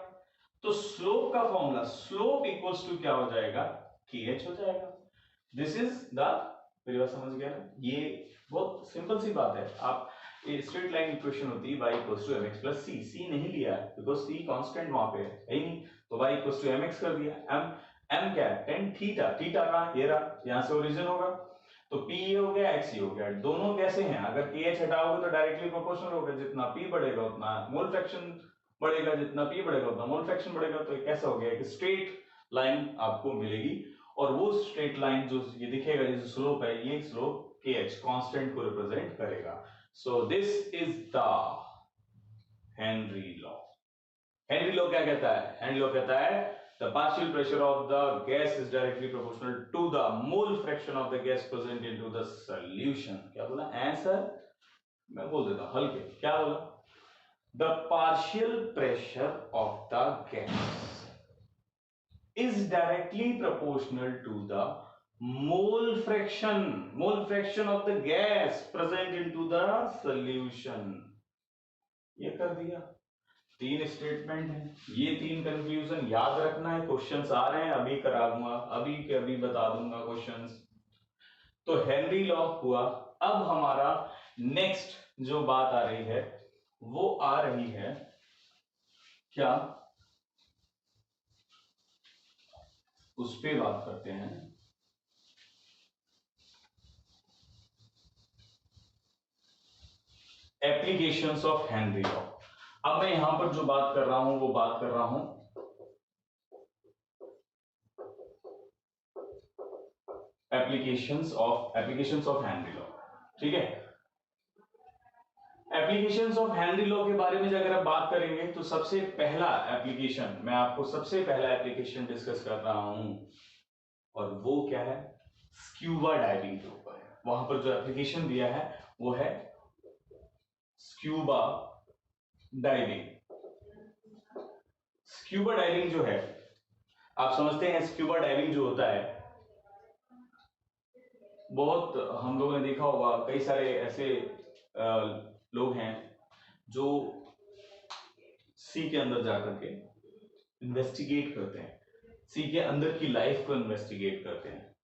तो स्लोप का फॉर्मूला, स्लोप इक्वल्स टू क्या हो जाएगा? KH हो जाएगा। दिस इज द, मेरी बात समझ गया ना? ये बहुत सिंपल सी बात है। आप ये स्ट्रेट लाइन इक्वेशन होती है y equals to mx plus c, c नहीं लिया है बिकॉज c कांस्टेंट वहां पे है ही नहीं, तो y इक्वल्स टू mx कर दिया। m क्या है? tan थीटा, थीटा का ये रहा, यहां से ओरिजिन होगा, तो p ये हो गया, x ये हो गया। दोनों कैसे हैं? अगर kh हटाओगे तो डायरेक्टली प्रोपोर्शनल होगा, जितना p बढ़ेगा उतना मोल फ्रैक्शन बढ़ेगा, जितना p बढ़ेगा उतना मोल फ्रैक्शन बढ़ेगा। तो कैसा हो गया? एक स्ट्रेट लाइन आपको मिलेगी, और वो स्ट्रेट लाइन जो ये दिखेगा, ये जो स्लोप है, ये स्लोप KH कांस्टेंट को रिप्रेजेंट करेगा। So this is the Henry law. Henry law क्या कहता है? हेनरी लॉ कहता है the partial pressure of the gas is directly proportional to the mole fraction of the gas present into the solution। क्या बोला? Answer मैं बोल देता हूं हल्के, क्या बोला? the partial pressure of the gas is directly proportional to the mole fraction of the gas present into the solution। ये कर दिया, तीन स्टेटमेंट है, ये तीन कंक्लूजन याद रखना है। क्वेश्चंस आ रहे हैं, अभी करा दूंगा, अभी के अभी बता दूंगा क्वेश्चंस। तो हेनरी लॉ हुआ। अब हमारा नेक्स्ट जो बात आ रही है वो आ रही है क्या, उस पे बात करते हैं। Applications of Henry law. अब मैं यहां पर जो बात कर रहा हूं वो बात कर रहा हूं एप्लीकेशंस ऑफ हेनरी लॉ, ठीक है? एप्लीकेशंस ऑफ हेनरी लॉ के बारे में अगर आप बात करेंगे तो सबसे पहला एप्लीकेशन, मैं आपको सबसे पहला एप्लीकेशन डिस्कस कर रहा हूं, और वो क्या है? स्क्यूबा डाइविंग के ऊपर है। वहां पर जो एप्लीकेशन दिया है वो है स्क्यूबा डाइविंग। स्क्यूबा डाइविंग जो है, आप समझते हैं स्क्यूबा डाइविंग जो होता है, बहुत हम लोगों ने देखा होगा, कई सारे ऐसे लोग हैं जो सी के अंदर जाकर के इन्वेस्टिगेट करते हैं, सी के अंदर की लाइफ को इन्वेस्टिगेट करते हैं,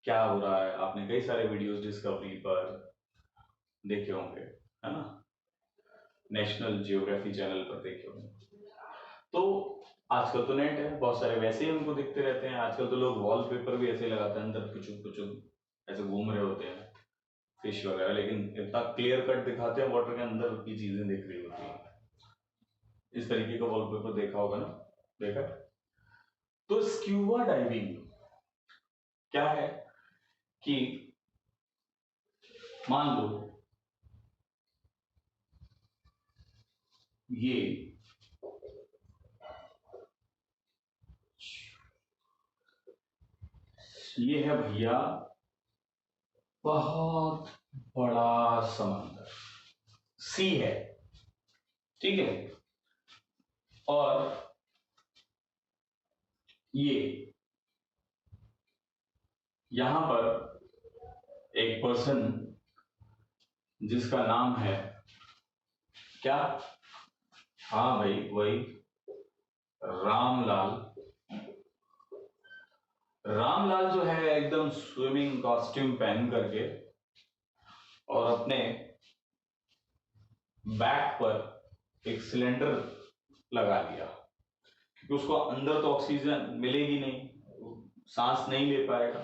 क्या हो रहा है। आपने कई सारे वीडियोस डिस्कवरी पर देखे होंगे, है ना? नेशनल जियोग्राफी चैनल पर देखे होंगे। तो आजकल तो नेट है, बहुत सारे वैसे ही हमको दिखते रहते हैं। आजकल तो लोग वॉलपेपर भी ऐसे लगाते हैं, अंदर पुचुक ऐसे घूम रहे होते हैं फिश वगैरह, लेकिन इतना क्लियर कट दिखाते हैं वाटर के अंदर की चीजें दिख रही होती है। इस तरीके का वॉलपेपर देखा होगा ना, देखा। तो स्क्यूबा डाइविंग क्या है कि मान लो ये है भैया बहुत बड़ा समंदर, सी है, ठीक है। और ये यहां पर एक पर्सन जिसका नाम है क्या, हाँ भाई वही रामलाल। रामलाल जो है एकदम स्विमिंग कॉस्ट्यूम पहन करके और अपने बैक पर एक सिलेंडर लगा लिया, क्योंकि उसको अंदर तो ऑक्सीजन मिलेगी नहीं, सांस नहीं ले पाएगा।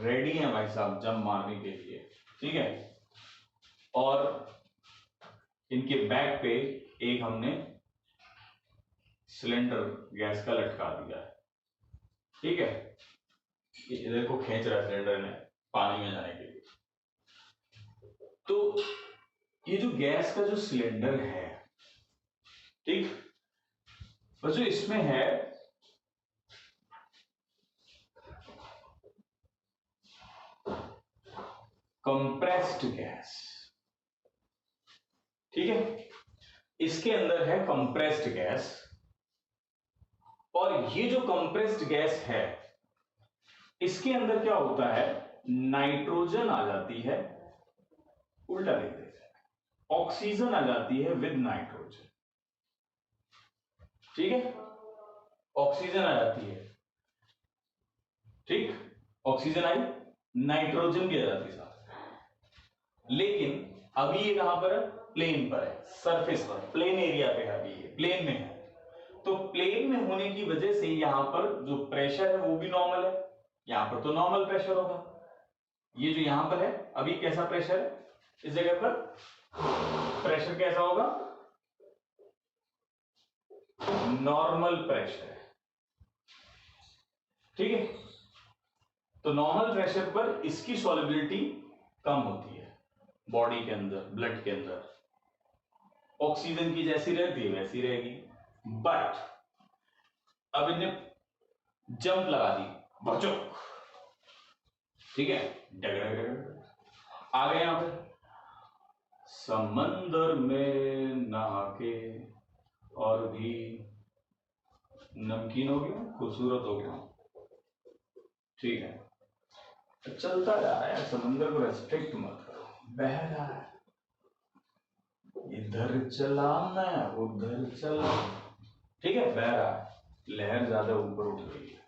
रेडी है भाई साहब जंप मारने के लिए, ठीक है। और इनके बैक पे एक हमने सिलेंडर गैस का लटका दिया है, ठीक है। इधर को खींच रहा है सिलेंडर ने पानी में जाने के लिए। तो ये जो गैस का जो सिलेंडर है, ठीक, और जो इसमें है कंप्रेस्ड गैस, ठीक है। इसके अंदर है कंप्रेस्ड गैस, और ये जो कंप्रेस्ड गैस है इसके अंदर क्या होता है, नाइट्रोजन आ जाती है, उल्टा लिख देते हैं, ऑक्सीजन आ जाती है विद नाइट्रोजन, ठीक है। ऑक्सीजन आ जाती है, ठीक, ऑक्सीजन आई, नाइट्रोजन भी आ जाती है साथ। लेकिन अभी ये कहां पर है, प्लेन पर है, सरफेस पर, प्लेन एरिया पे है, अभी ये प्लेन में है। तो प्लेन में होने की वजह से यहां पर जो प्रेशर है वो भी नॉर्मल है, यहां पर तो नॉर्मल प्रेशर होगा। ये जो यहां पर है अभी कैसा प्रेशर है, इस जगह पर प्रेशर कैसा होगा, नॉर्मल प्रेशर है, ठीक है। तो नॉर्मल प्रेशर पर इसकी सॉल्युबिलिटी कम होती है बॉडी के अंदर, ब्लड के अंदर। ऑक्सीजन की जैसी रहती है वैसी रहेगी, बट अब इन्हें जंप लगा दी, बचुक, ठीक है, डगड़ आ गए यहां पे समंदर में नहा के, और भी नमकीन हो गया, खूबसूरत हो गया, ठीक है। चलता जा रहा है, समंदर को रेस्ट्रिक्ट मत करो, बह रहा है, इधर चला मैं उधर चला, ठीक है, बह रहा है, लहर ज्यादा ऊपर उठ गई है।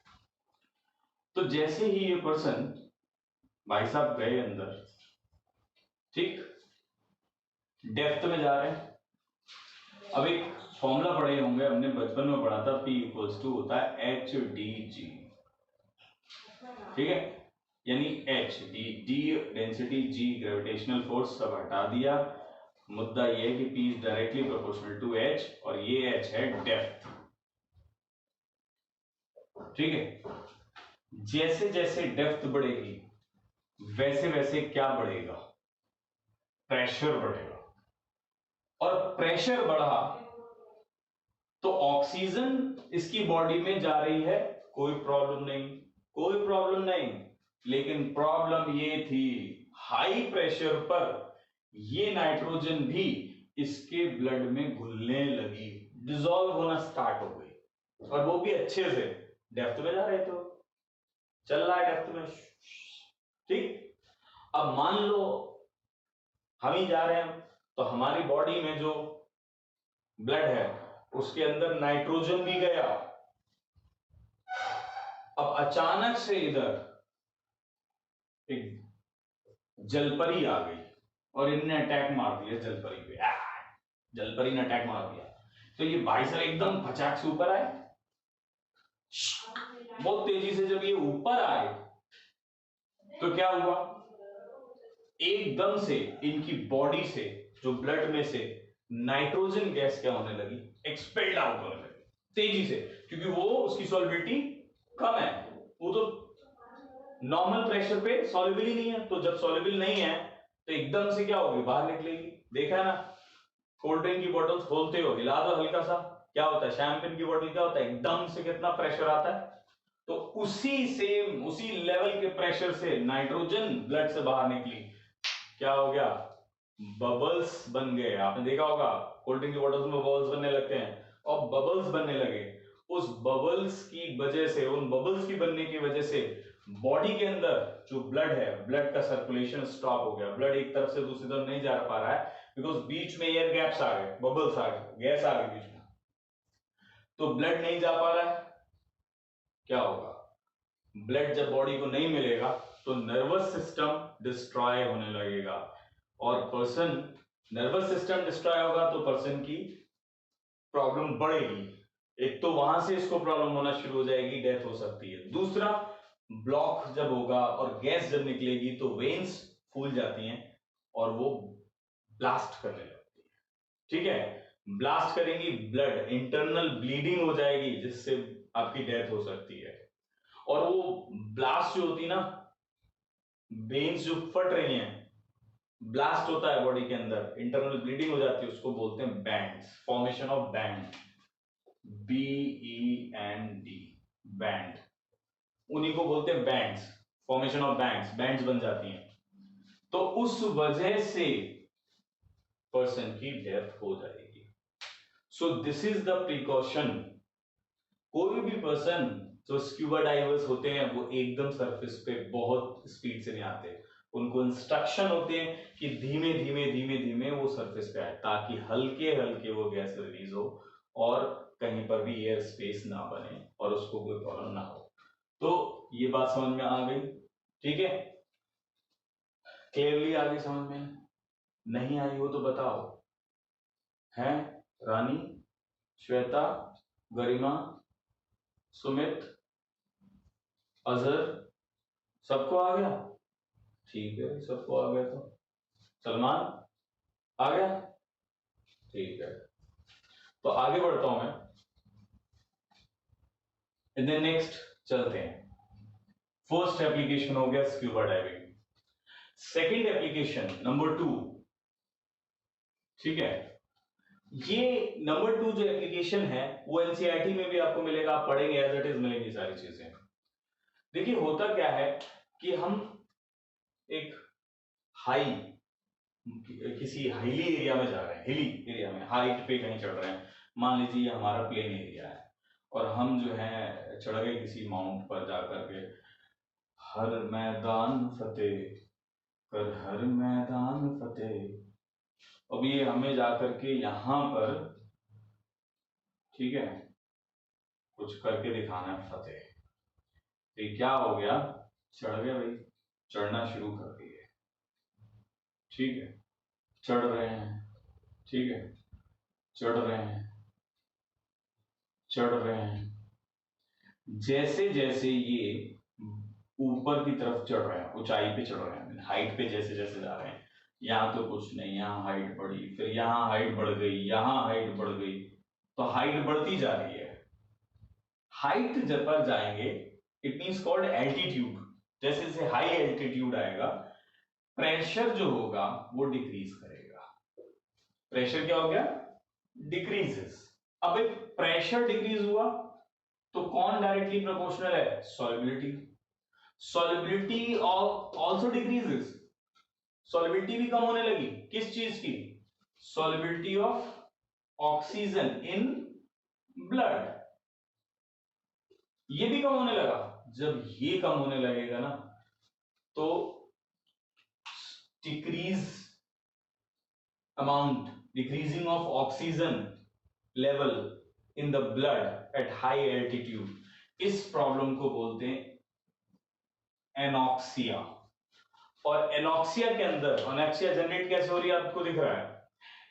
तो जैसे ही ये पर्सन भाई साहब गए अंदर, ठीक, डेप्थ में जा रहे हैं। अब एक फॉर्मूला पढ़े होंगे, हमने बचपन में पढ़ा था, P इक्वल्स टू होता है HdG, ठीक है, यानी H D density, G gravitational force, सब हटा दिया। मुद्दा यह है कि P is directly proportional to H, और ये H है डेप्थ, ठीक है। जैसे जैसे डेप्थ बढ़ेगी वैसे वैसे क्या बढ़ेगा, प्रेशर बढ़ेगा, और प्रेशर बढ़ा तो ऑक्सीजन इसकी बॉडी में जा रही है, कोई प्रॉब्लम नहीं, कोई प्रॉब्लम नहीं। लेकिन प्रॉब्लम ये थी, हाई प्रेशर पर ये नाइट्रोजन भी इसके ब्लड में घुलने लगी, डिसॉल्व होना स्टार्ट हो गई, और वो भी अच्छे से। डेप्थ में जा रहे तो चल रहा है डेप्थ में, ठीक। अब मान लो हम ही जा रहे हैं, तो हमारी बॉडी में जो ब्लड है उसके अंदर नाइट्रोजन भी गया। अब अचानक से इधर एक जलपरी आ गई और इनने अटैक मार दिया जलपरी पे, जलपरी ने अटैक मार दिया, तो ये बाइसर एकदम फचाक से ऊपर आए, बहुत तेजी से जब ये ऊपर आए तो क्या हुआ, एकदम से इनकी बॉडी से, जो ब्लड में से नाइट्रोजन गैस क्या होने लगी, एक्सपेल्ड आउट होने लगी तेजी से, क्योंकि वो उसकी सॉल्युबिलिटी कम है, वो तो नॉर्मल प्रेशर पे सॉल्युबल ही नहीं है, तो जब सॉल्युबल नहीं है तो एकदम से क्या होगी, बाहर निकलेगी। देखा है ना, कोल्ड ड्रिंक की बोतल खोलते हो, हिला दो हल्का सा, क्या होता है, शैंपेन की बोतल क्या होता है, एकदम से कितना प्रेशर आता है, तो उसी सेम उसी लेवल के प्रेशर से नाइट्रोजन ब्लड से बाहर निकली, क्या हो गया, बबल्स बन गए। आपने देखा होगा कोल्ड ड्रिंक की बोतल्स में बबल्स बनने लगते हैं, और बबल्स बनने लगे, उस बबल्स की वजह से, उन बबल्स की बनने की वजह से बॉडी के अंदर जो ब्लड है, ब्लड का सर्कुलेशन स्टॉप हो गया, ब्लड एक तरफ से दूसरी तरफ नहीं जा पा रहा है, बिकॉज बीच में एयर गैप्स आ गए, बबल्स आ गए, गैस आ गई बीच में, तो ब्लड नहीं जा पा रहा है, क्या होगा, ब्लड जब बॉडी को नहीं मिलेगा तो नर्वस सिस्टम डिस्ट्रॉय होने लगेगा, और पर्सन, नर्वस सिस्टम डिस्ट्रॉय होगा तो पर्सन की प्रॉब्लम बढ़ेगी, एक तो वहां से इसको प्रॉब्लम होना शुरू हो जाएगी, डेथ हो सकती है, दूसरा ब्लॉक जब होगा और गैस जब निकलेगी तो वेन्स फूल जाती हैं और वो ब्लास्ट करने लगती है, ठीक है, ब्लास्ट करेंगी, ब्लड इंटरनल ब्लीडिंग हो जाएगी जिससे आपकी डेथ हो सकती है, और वो ब्लास्ट जो होती है ना, वेन्स जो फट रही हैं, ब्लास्ट होता है बॉडी के अंदर, इंटरनल ब्लीडिंग हो जाती है, उसको बोलते हैं bands, formation of band, BEND, band, उन्हीं को बोलते हैं bands, formation of bands, bands बन जाती हैं, तो उस वजह से पर्सन की डेथ हो जाएगी। So this is the precaution. कोई भी पर्सन जो स्क्यूबा डाइवर्स होते हैं वो एकदम सरफेस पे बहुत स्पीड से नहीं आते, उनको इंस्ट्रक्शन होते हैं कि धीमे धीमे धीमे धीमे वो सरफेस पे आए, ताकि हल्के हल्के वो गैस रिलीज हो और कहीं पर भी एयर स्पेस ना बने और उसको कोई प्रॉब्लम ना हो। तो ये बात समझ में आ गई, ठीक है, क्लियरली आ गई समझ में, नहीं आई हो तो बताओ, हैं रानी, श्वेता, गरिमा, सुमित, अजहर, सबको आ गया, ठीक है, सबको आ गया, तो सलमान आ गया, ठीक है, तो आगे बढ़ता हूं मैं, नेक्स्ट चलते हैं। फर्स्ट एप्लीकेशन हो गया scuba diving, second application number 2, ठीक है, ये नंबर 2 जो एप्लीकेशन है वो एनसीईआरटी में भी आपको मिलेगा, आप पढ़ेंगे एज इट इज मिलेंगी सारी चीजें। देखिए होता क्या है कि हम एक हाई, किसी हाईली एरिया में जा रहे हैं, हिली एरिया में हाइट पे कहीं चढ़ रहे हैं, मान लीजिए हमारा प्लेन एरिया है और हम जो है चढ़ गए किसी माउंट पर जाकर के, हर मैदान फतेह कर, हर मैदान फतेह, अब ये हमें जाकर के यहां पर, ठीक है, कुछ करके दिखाना है फतेह, तो क्या हो गया, चढ़ गए भाई, चढ़ना शुरू कर दिए, ठीक है, चढ़ रहे हैं, ठीक है, चढ़ रहे हैं, चढ़ रहे हैं, जैसे जैसे ये ऊपर की तरफ चढ़ रहे हैं, ऊंचाई पे चढ़ रहे हैं, हाइट पे जैसे जैसे जा रहे हैं, यहाँ तो कुछ नहीं, यहाँ हाइट बढ़ी, फिर यहाँ हाइट बढ़ गई, यहाँ हाइट बढ़ गई, तो हाइट बढ़ती जा रही है, हाइट जब पर जाएंगे इट मींस कॉल्ड एल्टीट्यूड, जैसे जैसे हाई एल्टीट्यूड आएगा प्रेशर जो होगा वो डिक्रीज करेगा, प्रेशर क्या हो गया, डिक्रीजेस, अब एक प्रेशर डिक्रीज हुआ तो कौन डायरेक्टली प्रोपोर्शनल है, solubility, solubility also decreases, solubility भी कम होने लगी, किस चीज की, solubility of oxygen in blood, ये भी कम होने लगा, जब ये कम होने लगेगा ना तो decrease amount, decreasing of oxygen level in the blood at high altitude, इस प्रॉब्लम को बोलते हैं एनॉक्सिया, और एनॉक्सिया के अंदर, एनॉक्सिया जनरेट कैसे हो रही है आपको दिख रहा है,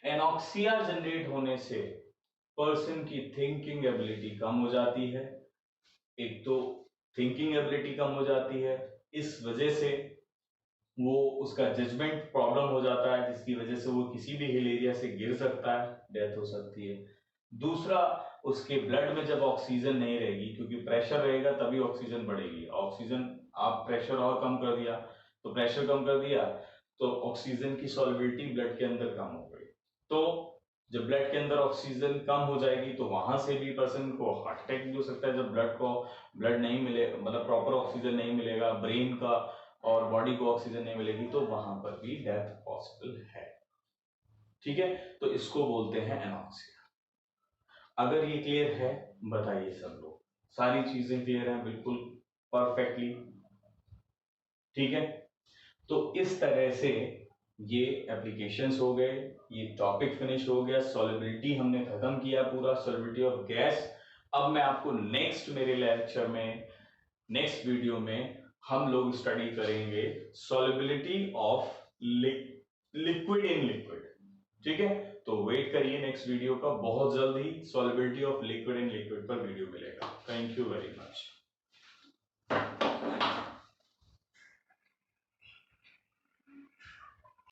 एनॉक्सिया जनरेट होने से पर्सन की थिंकिंग एबिलिटी कम हो जाती है। एक तो थिंकिंग एबिलिटी कम हो जाती है, इस वजह से वो उसका जजमेंट प्रॉब्लम हो जाता है, जिसकी वजह से वो किसी भी हिल एरिया से गिर सकता है, डेथ हो सकती है। दूसरा, उसके ब्लड में जब ऑक्सीजन नहीं रहेगी, क्योंकि प्रेशर रहेगा तभी ऑक्सीजन बढ़ेगी। ऑक्सीजन, आप प्रेशर और कम कर दिया तो प्रेशर कम कर दिया तो ऑक्सीजन की सॉल्युबिलिटी ब्लड के अंदर कम हो गई। तो जब ब्लड के अंदर ऑक्सीजन कम हो जाएगी तो वहां से भी पर्सन को हार्ट अटैक भी हो सकता है। जब ब्लड नहीं मिले, मतलब प्रॉपर ऑक्सीजन नहीं मिलेगा, ब्रेन का और बॉडी को ऑक्सीजन नहीं मिलेगी, तो वहां पर भी डेथ पॉसिबल है। ठीक है, तो इसको बोलते हैं एनॉक्सिया। अगर ये क्लियर है बताइए सब लोग, सारी चीजें क्लियर हैं बिल्कुल परफेक्टली? ठीक है, तो इस तरह से ये एप्लीकेशंस हो गए, ये टॉपिक फिनिश हो गया, सॉल्युबिलिटी हमने खत्म किया पूरा, सॉल्युबिलिटी ऑफ गैस। अब मैं आपको नेक्स्ट मेरे लेक्चर में, नेक्स्ट वीडियो में हम लोग स्टडी करेंगे solubility of liquid in liquid. ठीक है, तो वेट करिए नेक्स्ट वीडियो का, बहुत जल्द ही solubility of liquid in liquid पर वीडियो मिलेगा। Thank you very much.